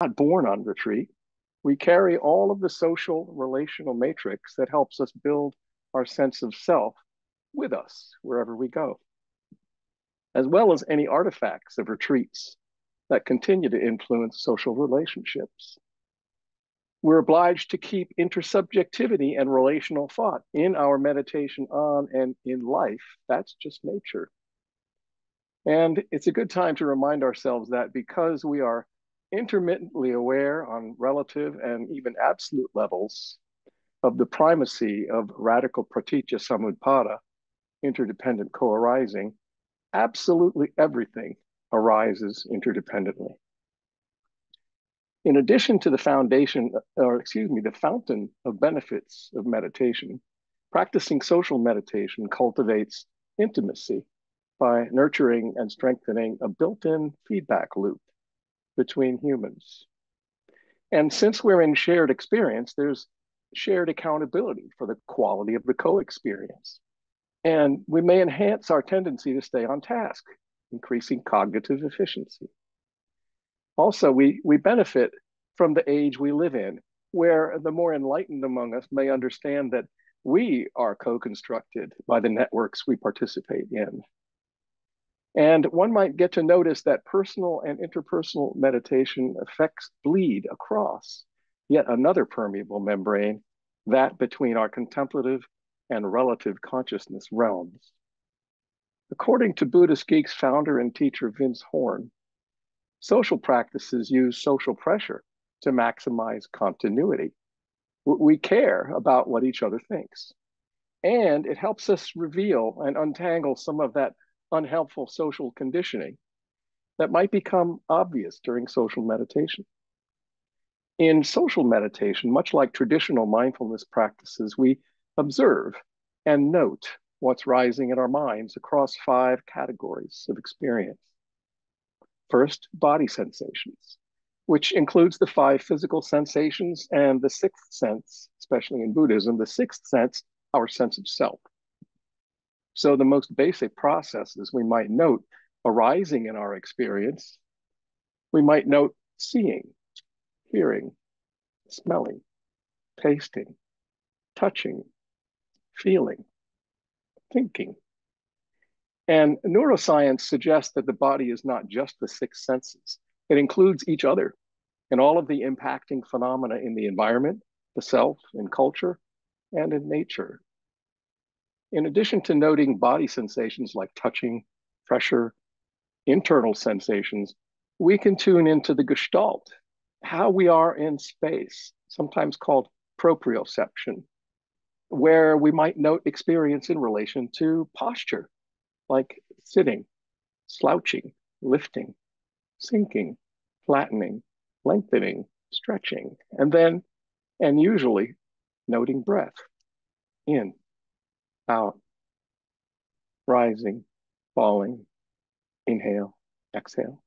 Not born on retreat. We carry all of the social relational matrix that helps us build our sense of self with us wherever we go, as well as any artifacts of retreats that continue to influence social relationships. We're obliged to keep intersubjectivity and relational thought in our meditation on and in life. That's just nature. And it's a good time to remind ourselves that because we are intermittently aware on relative and even absolute levels of the primacy of radical pratitya samutpada, interdependent co-arising, absolutely everything arises interdependently. In addition to the the fountain of benefits of meditation, practicing social meditation cultivates intimacy by nurturing and strengthening a built-in feedback loop between humans. And since we're in shared experience, there's shared accountability for the quality of the co-experience. And we may enhance our tendency to stay on task, increasing cognitive efficiency. Also, we benefit from the age we live in, where the more enlightened among us may understand that we are co-constructed by the networks we participate in. And one might get to notice that personal and interpersonal meditation effects bleed across yet another permeable membrane, that between our contemplative and relative consciousness realms. According to Buddhist Geeks founder and teacher Vince Horn, social practices use social pressure to maximize continuity. We care about what each other thinks. And it helps us reveal and untangle some of that unhelpful social conditioning that might become obvious during social meditation. In social meditation, much like traditional mindfulness practices, we observe and note what's rising in our minds across 5 categories of experience. First, body sensations, which includes the 5 physical sensations and the 6th sense, especially in Buddhism, the 6th sense, our sense of self. So the most basic processes we might note arising in our experience, we might note seeing, hearing, smelling, tasting, touching, feeling, thinking. And neuroscience suggests that the body is not just the 6 senses. It includes each other and all of the impacting phenomena in the environment, the self, in culture, and in nature. In addition to noting body sensations like touching, pressure, internal sensations, we can tune into the gestalt, how we are in space, sometimes called proprioception, where we might note experience in relation to posture, like sitting, slouching, lifting, sinking, flattening, lengthening, stretching, and usually noting breath, in, out, rising, falling, inhale, exhale.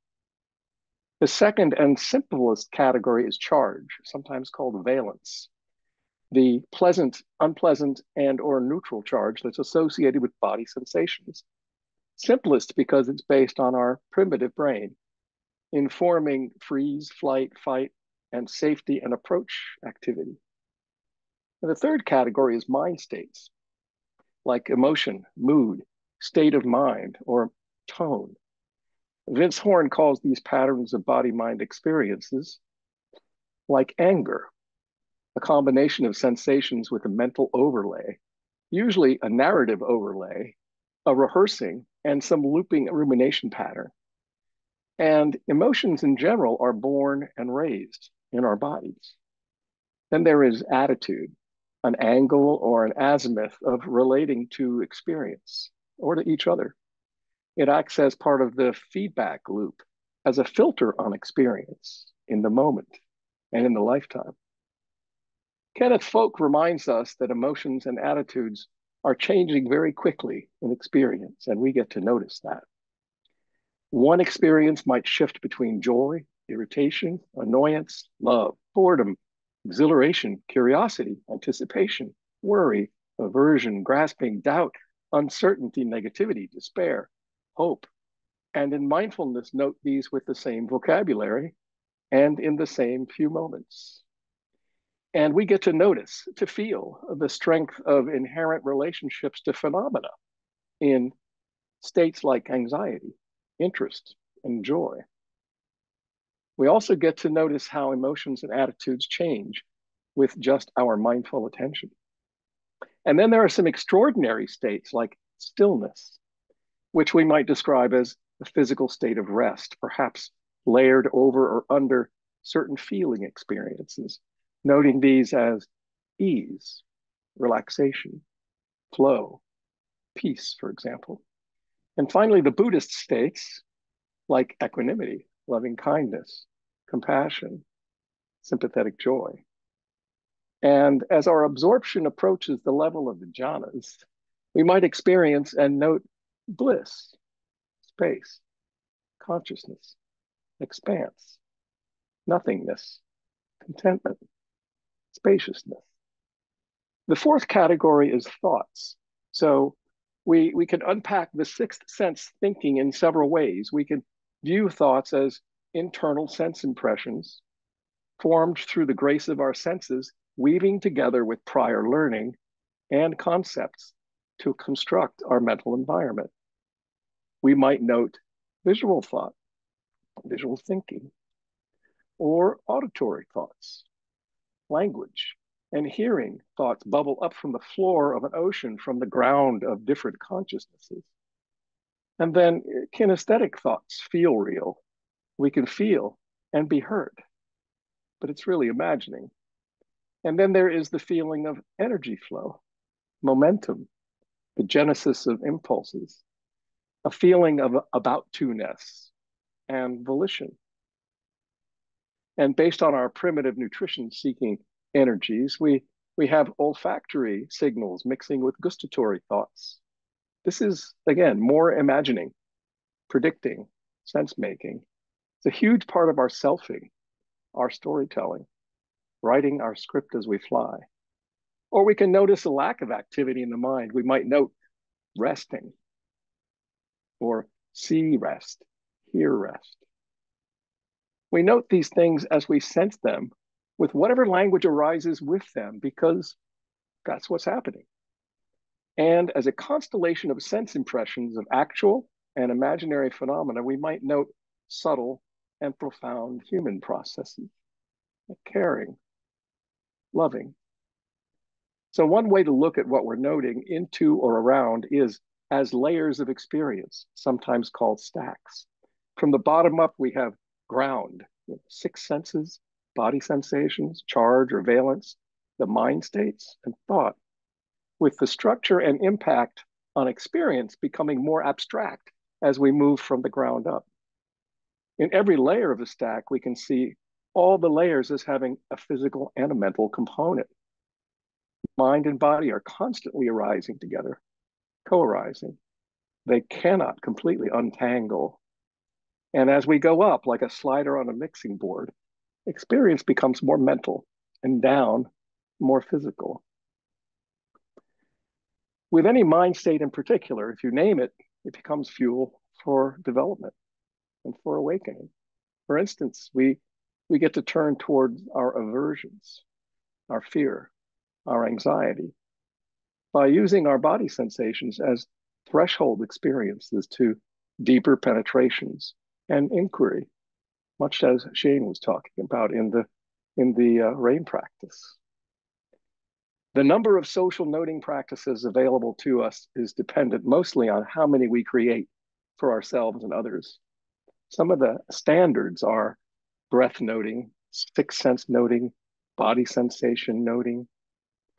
The second and simplest category is charge, sometimes called valence, the pleasant, unpleasant, and or neutral charge that's associated with body sensations. Simplest because it's based on our primitive brain, informing freeze, flight, fight, and safety and approach activity. And the third category is mind states, like emotion, mood, state of mind, or tone. Vince Horn calls these patterns of body-mind experiences like anger, a combination of sensations with a mental overlay, usually a narrative overlay, a rehearsing, and some looping rumination pattern. And emotions in general are born and raised in our bodies. Then there is attitude, an angle or an azimuth of relating to experience or to each other. It acts as part of the feedback loop, as a filter on experience in the moment and in the lifetime. Kenneth Folk reminds us that emotions and attitudes are changing very quickly in experience, and we get to notice that. One experience might shift between joy, irritation, annoyance, love, boredom, exhilaration, curiosity, anticipation, worry, aversion, grasping, doubt, uncertainty, negativity, despair, hope. And in mindfulness, note these with the same vocabulary: and in the same few moments. And we get to notice, to feel the strength of inherent relationships to phenomena in states like anxiety, interest, and joy. We also get to notice how emotions and attitudes change with just our mindful attention. And then there are some extraordinary states like stillness, which we might describe as a physical state of rest, perhaps layered over or under certain feeling experiences, noting these as ease, relaxation, flow, peace, for example. And finally, the Buddhist states like equanimity, loving kindness, compassion, sympathetic joy. And as our absorption approaches the level of the jhanas, we might experience and note bliss, space, consciousness, expanse, nothingness, contentment, spaciousness. The fourth category is thoughts. So we can unpack the sixth sense thinking in several ways. We can view thoughts as internal sense impressions formed through the grace of our senses, weaving together with prior learning and concepts to construct our mental environment. We might note visual thought, visual thinking, or auditory thoughts, language, and hearing thoughts bubble up from the floor of an ocean from the ground of different consciousnesses. And then kinesthetic thoughts feel real. We can feel and be heard, but it's really imagining. And then there is the feeling of energy flow, momentum, the genesis of impulses, a feeling of about-to-ness and volition. And based on our primitive nutrition-seeking energies, we have olfactory signals mixing with gustatory thoughts. This is, again, more imagining, predicting, sense-making. It's a huge part of our selfing, our storytelling, writing our script as we fly. Or we can notice a lack of activity in the mind. We might note resting, or see rest, hear rest. We note these things as we sense them with whatever language arises with them, because that's what's happening. And as a constellation of sense impressions of actual and imaginary phenomena, we might note subtle and profound human processes, like caring, loving. So one way to look at what we're noting into or around is as layers of experience, sometimes called stacks. From the bottom up, we have ground, six senses, body sensations, charge or valence, the mind states, and thought, with the structure and impact on experience becoming more abstract as we move from the ground up. In every layer of the stack, we can see all the layers as having a physical and a mental component. Mind and body are constantly arising together, co-arising. They cannot completely untangle. And as we go up, like a slider on a mixing board, experience becomes more mental and down, more physical. With any mind state in particular, if you name it, it becomes fuel for development and for awakening. For instance, we get to turn towards our aversions, our fear, our anxiety, by using our body sensations as threshold experiences to deeper penetrations and inquiry, much as Shane was talking about in the RAIN practice. The number of social noting practices available to us is dependent mostly on how many we create for ourselves and others. Some of the standards are breath noting, sixth sense noting, body sensation noting,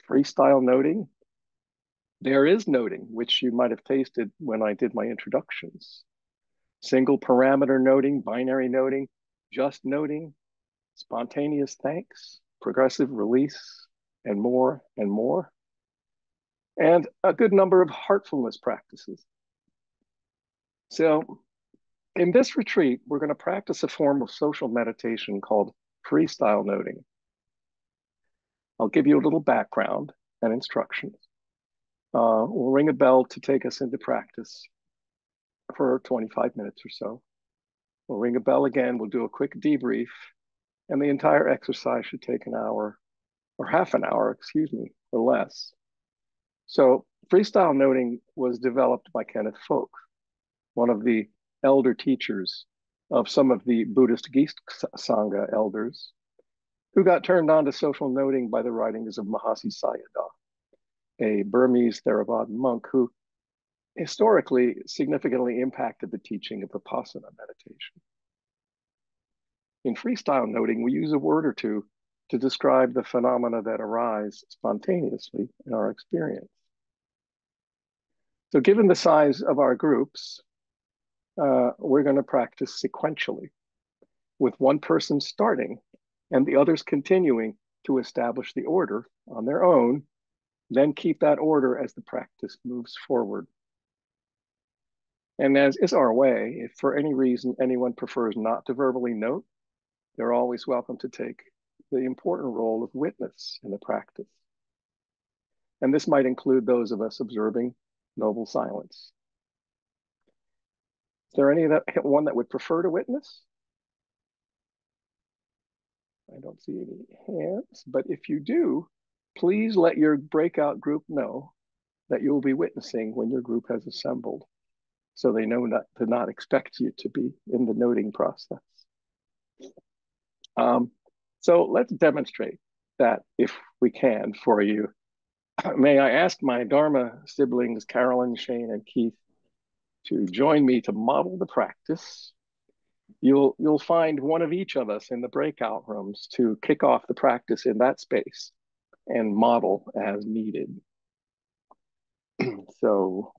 freestyle noting. There is noting, which you might have tasted when I did my introductions. Single parameter noting, binary noting, just noting, spontaneous thanks, progressive release, and more and more. And a good number of heartfulness practices. So in this retreat, we're going to practice a form of social meditation called freestyle noting. I'll give you a little background and instructions. We'll ring a bell to take us into practice for 25 minutes or so. We'll ring a bell again. We'll do a quick debrief. And the entire exercise should take an hour or half an hour, excuse me, or less. So freestyle noting was developed by Kenneth Folk, one of the elder teachers of some of the Buddhist Geest Sangha elders, who got turned on to social noting by the writings of Mahasi Sayadaw, a Burmese Theravada monk who historically significantly impacted the teaching of Vipassana meditation. In freestyle noting, we use a word or two to describe the phenomena that arise spontaneously in our experience. So given the size of our groups, we're going to practice sequentially, with one person starting and the others continuing to establish the order on their own, then keep that order as the practice moves forward. And as is our way, if for any reason anyone prefers not to verbally note, they're always welcome to take the important role of witness in the practice. And this might include those of us observing noble silence. Is there anyone that would prefer to witness? I don't see any hands, but if you do, please let your breakout group know that you will be witnessing when your group has assembled, so they know to not expect you to be in the noting process. So let's demonstrate that if we can for you. May I ask my Dharma siblings, Carolyn, Shane, and Keith, to join me to model the practice. You'll find one of each of us in the breakout rooms to kick off the practice in that space and model as needed. So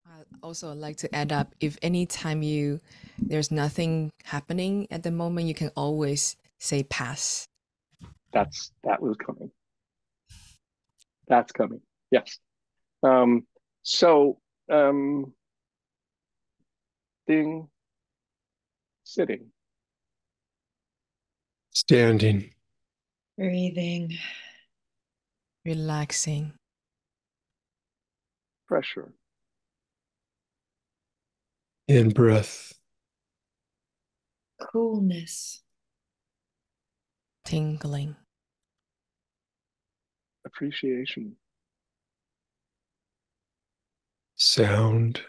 I'd also like to add up, if anytime there's nothing happening at the moment, you can always say pass. that was coming. That's coming. Yes. Ding, sitting, standing, breathing, Relaxing, pressure, in breath, coolness, tingling, appreciation, sound,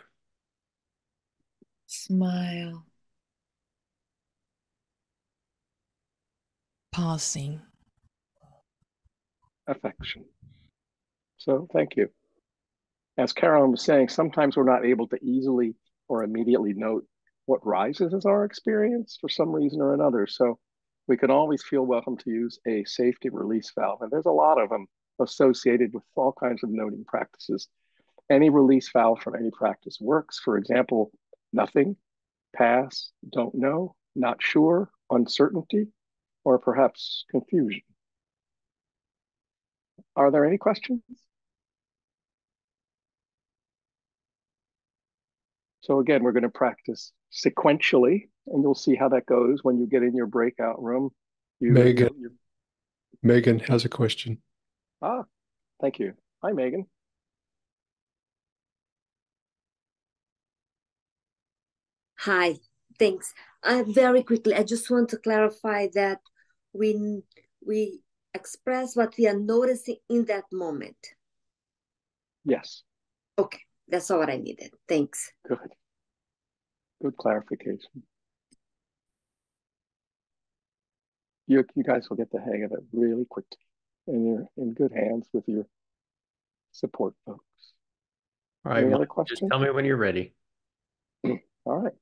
smile, pausing, affection. So thank you. As Carolyn was saying, sometimes we're not able to easily or immediately note what rises as our experience for some reason or another. So we can always feel welcome to use a safety release valve. And there's a lot of them associated with all kinds of noting practices. Any release valve from any practice works. For example, nothing, pass, don't know, not sure, uncertainty, or perhaps confusion. Are there any questions? So again, we're going to practice sequentially, and you'll see how that goes when you get in your breakout room. Megan has a question. Thank you. Hi, Megan. Hi, thanks. Very quickly, I just want to clarify that we express what we are noticing in that moment. Yes. Okay, that's all what I needed. Thanks. Good clarification. You guys will get the hang of it really quickly, and you're in good hands with your support folks. All right, Any Mike, other questions? just tell me when you're ready. All right.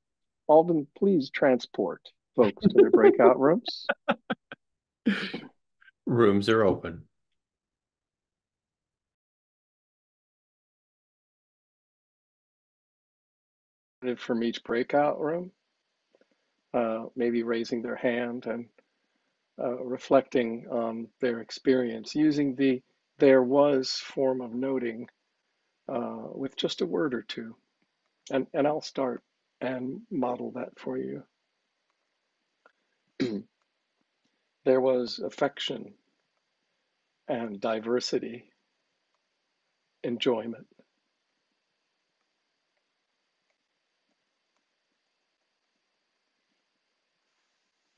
Alden, please transport folks to their breakout rooms. Rooms are open. From each breakout room, maybe raising their hand and reflecting on their experience, using the there was form of noting with just a word or two. And I'll start and model that for you. There was affection and diversity, enjoyment.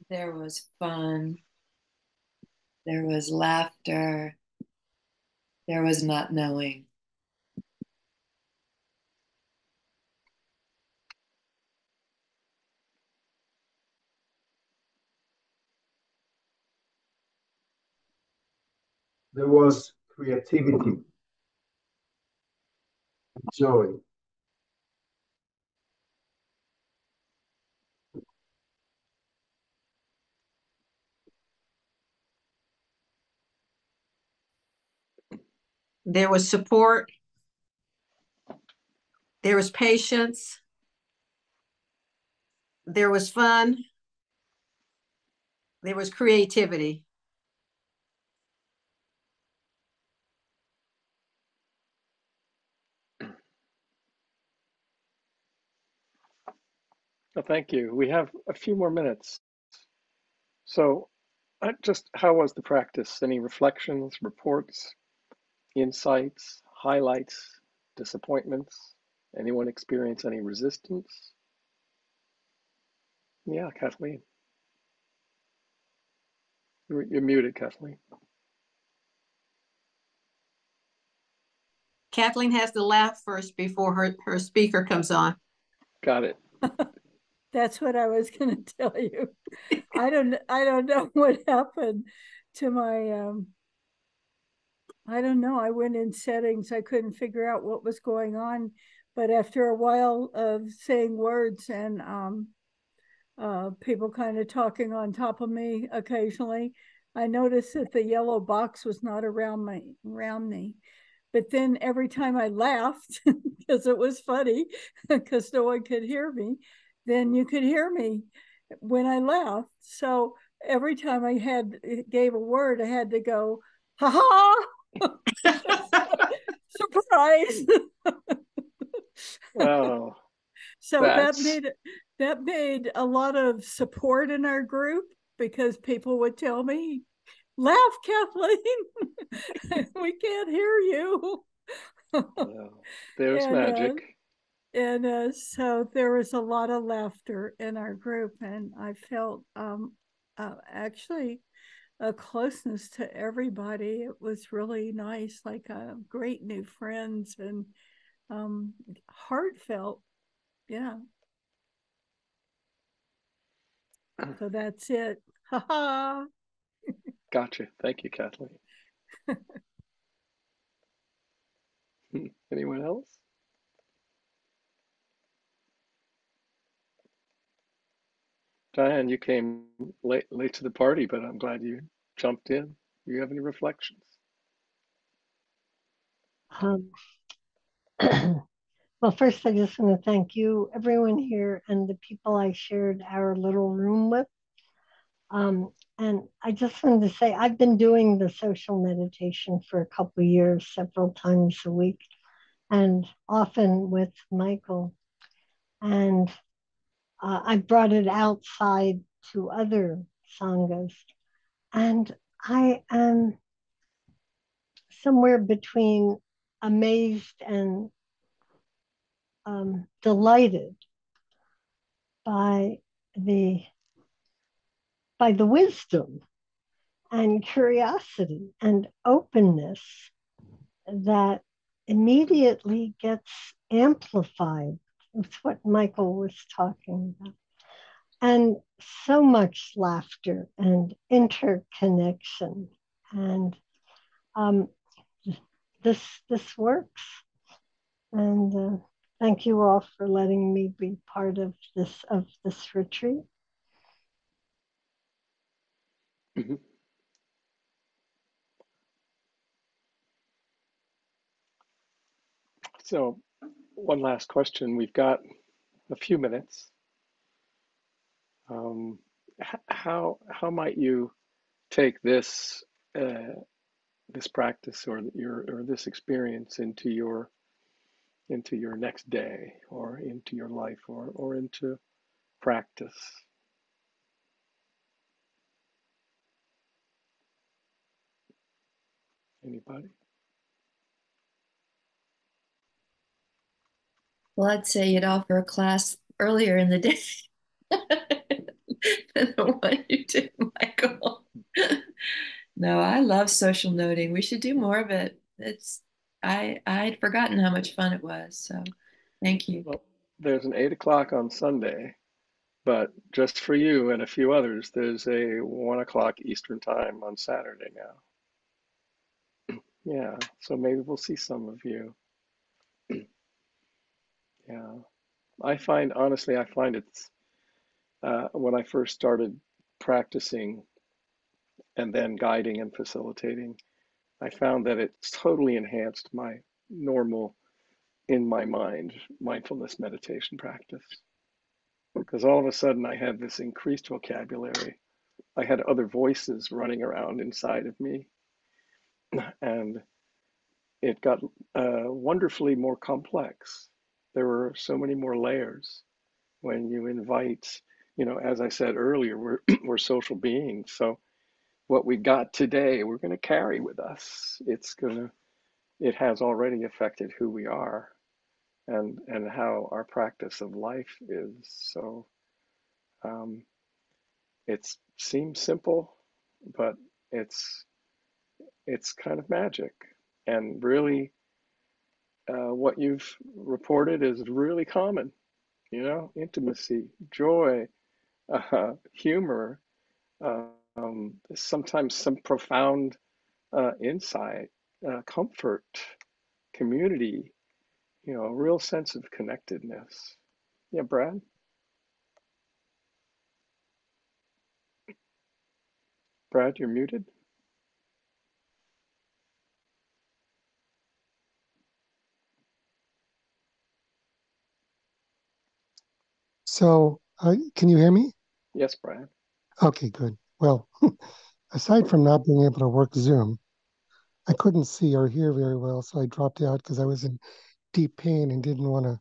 There was fun. There was laughter. There was not knowing. There was creativity, joy. There was support. There was patience. There was fun. There was creativity. Well, thank you. We have a few more minutes. So just how was the practice? Any reflections, reports, insights, highlights, disappointments? Anyone experience any resistance? Yeah, Kathleen. You're muted, Kathleen. Kathleen has to laugh first before her speaker comes on. Got it. That's what I was going to tell you. I don't know what happened to my I don't know. I went in settings. I couldn't figure out what was going on. But after a while of saying words and people kind of talking on top of me occasionally, I noticed that the yellow box was not around me. But then every time I laughed, because it was funny, because no one could hear me, then you could hear me when I laughed. So every time I gave a word, I had to go, ha ha, surprise. Wow. So that made a lot of support in our group, because people would tell me, laugh, Kathleen. We can't hear you. There's magic. So there was a lot of laughter in our group, and I felt actually a closeness to everybody. It was really nice, like great new friends and heartfelt. Yeah. So that's it. Ha ha. Gotcha. Thank you, Kathleen. Anyone else? Diane, you came late to the party, but I'm glad you jumped in. Do you have any reflections? Well, first, I just want to thank you, everyone here, and the people I shared our little room with. And I just wanted to say, I've been doing the social meditation for a couple of years, several times a week, and often with Michael. And I brought it outside to other sanghas. And I am somewhere between amazed and delighted by the wisdom and curiosity and openness that immediately gets amplified. It's what Michael was talking about. And so much laughter and interconnection. And this works. And thank you all for letting me be part of this retreat. Mm-hmm. So, one last question. We've got a few minutes. How might you take this this practice or this experience into your next day, or into your life, or into practice? Anybody? Well, I'd say you'd offer a class earlier in the day. than the one you did, Michael. No, I love social noting. We should do more of it. I'd forgotten how much fun it was. So thank you. Well, there's an 8 o'clock on Sunday, but just for you and a few others, there's a 1 o'clock Eastern time on Saturday now. Yeah, so maybe we'll see some of you. Yeah, honestly, I find it's when I first started practicing and then guiding and facilitating, I found that it's totally enhanced my normal, in my mind, mindfulness meditation practice. Because all of a sudden I had this increased vocabulary. I had other voices running around inside of me, and it got wonderfully more complex. There were so many more layers when you invite, as I said earlier, we're social beings. So what we got today, we're going to carry with us. It has already affected who we are and how our practice of life is. So it seems simple, but it's kind of magic. And really, what you've reported is really common, intimacy, joy, humor, sometimes some profound insight, comfort, community, a real sense of connectedness. Yeah, Brad? Brad, you're muted. So, can you hear me? Yes, Brad. Okay, good. Well, aside from not being able to work Zoom, I couldn't see or hear very well, so I dropped out because I was in deep pain and didn't want to,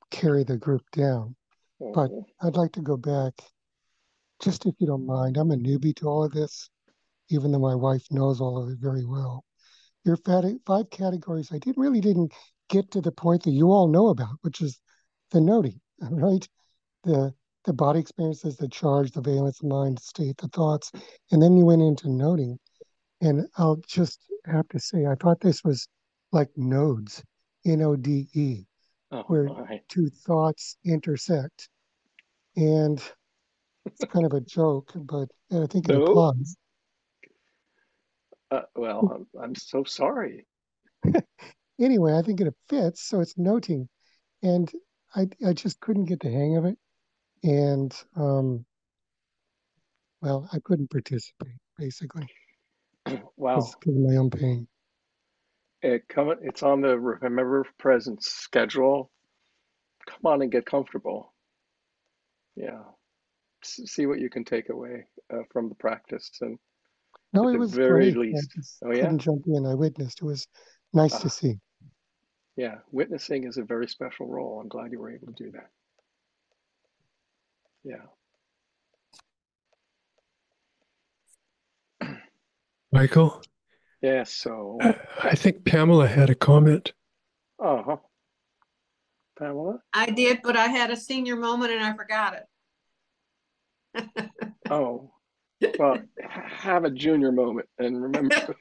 carry the group down. But I'd like to go back, just if you don't mind. I'm a newbie to all of this, even though my wife knows all of it very well. Your 5 categories, I didn't get to the point that you all know about, which is the noting, right? The body experiences, the charge, the valence, the mind state, the thoughts, and then you went into noting. And I'll just have to say, I thought this was like nodes, Node, where two thoughts intersect. And it's kind of a joke, but I think it applies. Well, I'm so sorry. Anyway, I think it fits, so it's noting. And I just couldn't get the hang of it. And, well, I couldn't participate, basically. Wow. Because of my own pain. It's on the Remember Presence schedule. Come on and get comfortable. Yeah. See what you can take away from the practice. And no, at it the was very great. least. I just couldn't jump in. I witnessed. It was nice to see. Yeah, witnessing is a very special role. I'm glad you were able to do that. Yeah. Michael? Yeah, so. I think Pamela had a comment. Uh-huh. Pamela? I did, but I had a senior moment and I forgot it. Oh, well, have a junior moment and remember.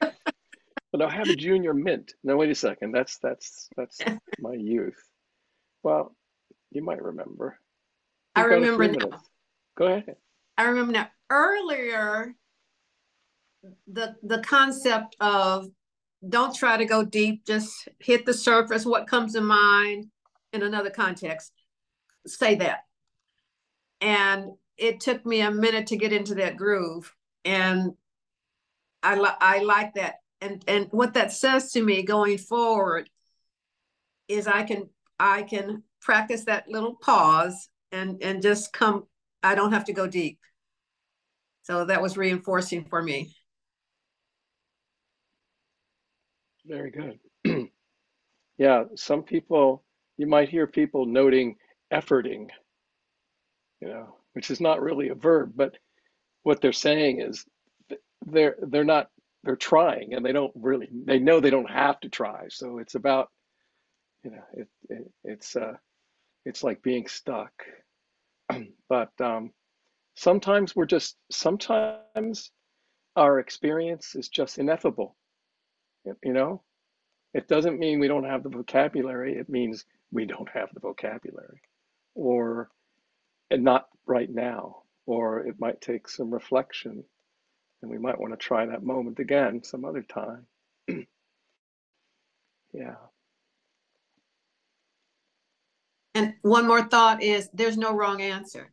No, have a junior mint. No, wait a second. That's my youth. Well, you might remember. I remember now. Go ahead. I remember now. Earlier, the concept of don't try to go deep, just hit the surface, what comes to mind in another context, say that. And it took me a minute to get into that groove. And I like that. And what that says to me going forward is I can practice that little pause and just come. I don't have to go deep. So that was reinforcing for me. Very good. Yeah, some people, you might hear people noting efforting, which is not really a verb, but what they're saying is they're trying and they know they don't have to try. So it's about, it's like being stuck. But sometimes our experience is just ineffable, you know? It doesn't mean we don't have the vocabulary. It means we don't have the vocabulary, or and not right now, or it might take some reflection, and we might want to try that moment again some other time. Yeah. And one more thought is there's no wrong answer.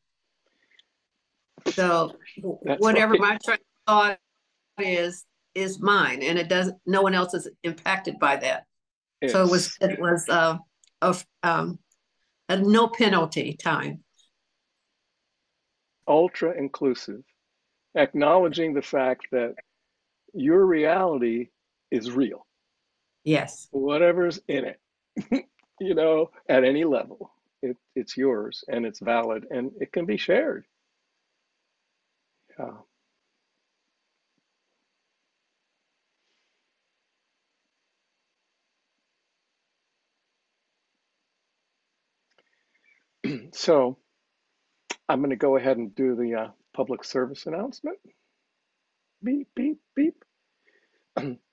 So whatever right. my train of thought is mine, and it doesn't. No one else is impacted by that. Yes. So it was a no penalty time. Ultra inclusive, acknowledging the fact that your reality is real. Yes. Whatever's in it, you know, at any level, it's yours and it's valid and it can be shared. Yeah. So I'm going to go ahead and do the public service announcement. Beep, beep, beep.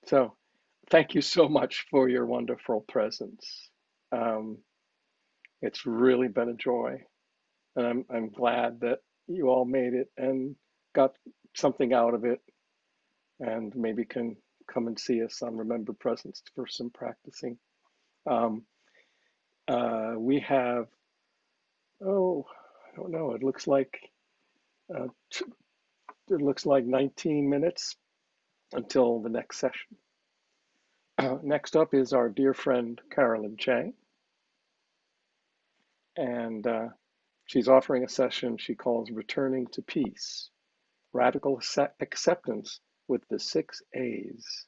So thank you so much for your wonderful presence. It's really been a joy. And I'm glad that you all made it and got something out of it, and maybe can come and see us on Remember Presence for some practicing. We have, I don't know, it looks like 19 minutes until the next session. Next up is our dear friend Carolyn Chang, and she's offering a session she calls Returning to Peace, Radical Acceptance with the 6 A's.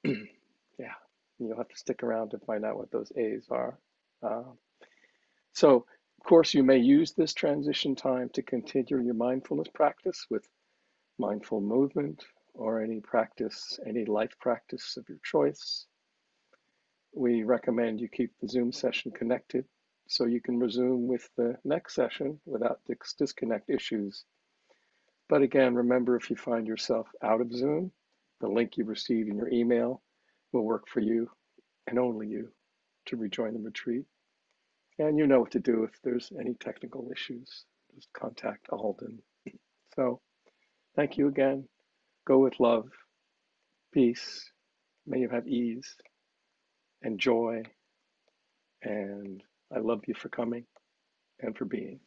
Yeah, you'll have to stick around to find out what those A's are. So, of course, you may use this transition time to continue your mindfulness practice with mindful movement or any practice, any life practice of your choice. We recommend you keep the Zoom session connected so you can resume with the next session without disconnect issues. But again, remember, if you find yourself out of Zoom, the link you received in your email will work for you and only you to rejoin the retreat. And you know what to do if there's any technical issues. Just contact Alden. So thank you again. Go with love, peace. May you have ease and joy. And I love you for coming and for being.